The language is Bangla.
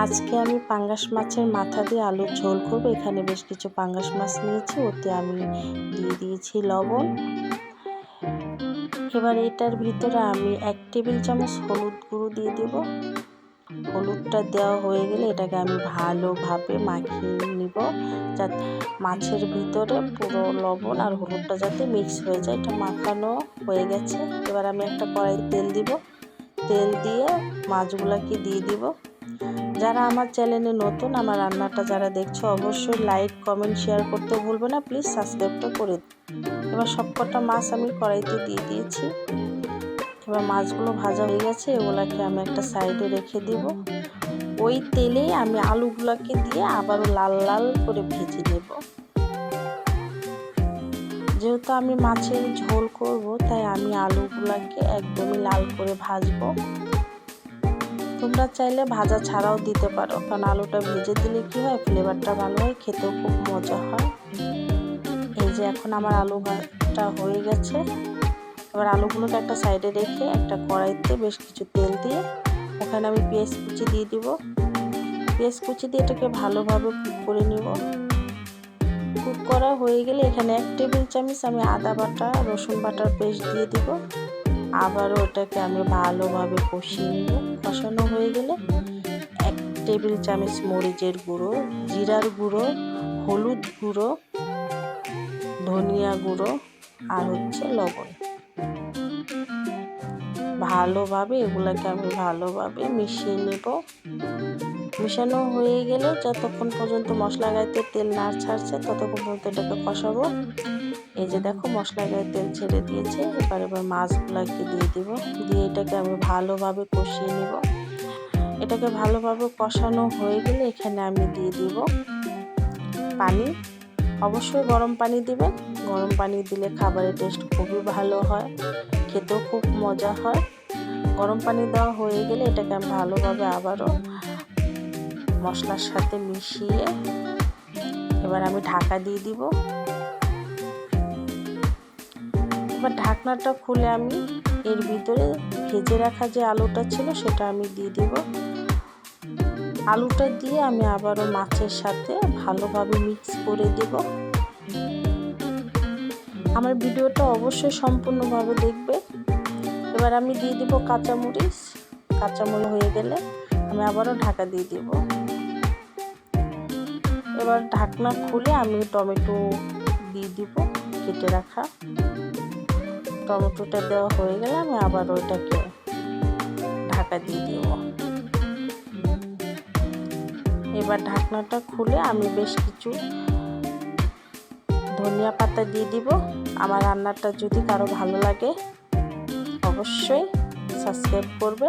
আজকে আমি পাঙ্গাস মাছের মাথা দিয়ে আলুর ঝোল করব। এখানে বেশ কিছু পাঙ্গাস মাছ নিয়েছি, ওতে আমি দিয়ে দিয়েছি লবণ। এবার এটার ভিতরে আমি 1 টেবিল চামচ হলুদ গুঁড়ো দিয়ে দেব। হলুদটা দেওয়া হয়ে গেলে এটাকে আমি ভালোভাবে মাখিয়ে নিব, যাতে মাছের ভিতরে পুরো লবণ আর হলুদটা যাতে মিক্স হয়ে যায়। এটা মাখানো হয়ে গেছে। এবার আমি একটা কড়াই তেল দিব। তেল দিয়ে মাছগুলোকে দিয়ে দিব। যারা আমার চ্যানেলে নতুন, আমার রান্নাটা যারা দেখছো, অবশ্যই লাইক কমেন্ট শেয়ার করতে ভুলবে না, প্লিজ সাবস্ক্রাইবটা করে। এবার সবকটা মাছ আমি কড়াইতে দিয়ে দিয়েছি। এবার মাছগুলো ভাজা হয়ে গেছে, এগুলাকে আমি একটা সাইডে রেখে দিব। ওই তেলেই আমি আলুগুলোকে দিয়ে আবারও লাল লাল করে ভেজে নেব। যেহেতু আমি মাছের ঝোল করব, তাই আমি আলুগুলোকে একদমই লাল করে ভাজবো। তোমরা চাইলে ভাজা ছাড়াও দিতে পারো, কারণ আলুটা ভেজে দিলে কি হয়, ফ্লেভারটা ভালো হয়, খেতেও খুব মজা হয়। এই যে এখন আমার আলু ভাজা হয়ে গেছে। এবার আলুগুলোকে একটা সাইডে রেখে একটা কড়াইতে বেশ কিছু তেল দিয়ে ওখানে আমি পেঁয়াজ কুচি দিয়ে দিব। পেঁয়াজ কুচি দিয়ে এটাকে ভালোভাবে কুক করে নিব। কুক করা হয়ে গেলে এখানে 1 টেবিল চামচ আমি আদা বাটা রসুন বাটার পেস্ট দিয়ে দিব। আবারও ওটাকে আমি ভালোভাবে কষিয়ে নিব। কষানো হয়ে গেলে 1 টেবিল চামচ মরিচের গুঁড়ো, জিরার গুঁড়ো, হলুদ গুঁড়ো, ধনিয়া গুঁড়ো আর লবণ, ভালোভাবে এগুলাকে আমি ভালোভাবে মিশিয়ে নেব। মিশানো হয়ে গেলে যতক্ষণ পর্যন্ত মশলা গায়ে তেল না ছাড়ছে ততক্ষণ পর্যন্ত এটাকে কষাবো। এই যে দেখো মশলা গায়ে তেল ছেড়ে দিয়েছে। এবার মাছগুলাকে দিয়ে দিব। দিয়ে এটাকে আমি ভালোভাবে কষিয়ে নিব। এটাকে ভালোভাবে কষানো হয়ে গেলে এখানে আমি দিয়ে দিব পানি। অবশ্যই গরম পানি দিবেন। গরম পানি দিলে খাবারের টেস্ট খুবই ভালো হয়, খেতেও খুব মজা হয়। গরম পানি দেওয়া হয়ে গেলে এটাকে আমি ভালোভাবে আবারও মশলার সাথে মিশিয়ে এবার আমি ঢাকা দিয়ে দিব। এবার ঢাকনাটা খুলে আমি এর ভিতরে ভেজে রাখা যে আলুটা ছিল সেটা আমি দিয়ে দিব। আলুটা দিয়ে আমি আবারও মাছের সাথে ভালোভাবে মিক্স করে দেব। আমার ভিডিওটা অবশ্যই সম্পূর্ণভাবে দেখবে। এবার আমি দিয়ে দিব কাঁচামরিচ। কাঁচামরিচ হয়ে গেলে আমি আবারও ঢাকা দিয়ে দিব। এবার ঢাকনা খুলে আমি টমেটো দিয়ে দিব, কেটে রাখা। টমেটোটা দেওয়া হয়ে গেলে আমি আবার ওইটাকে ঢাকা দিয়ে দিব। এবার ঢাকনাটা খুলে আমি বেশ কিছু ধনিয়া পাতা দিয়ে দিব। আমার রান্নাটা যদি কারো ভালো লাগে অবশ্যই সাবস্ক্রাইব করবে।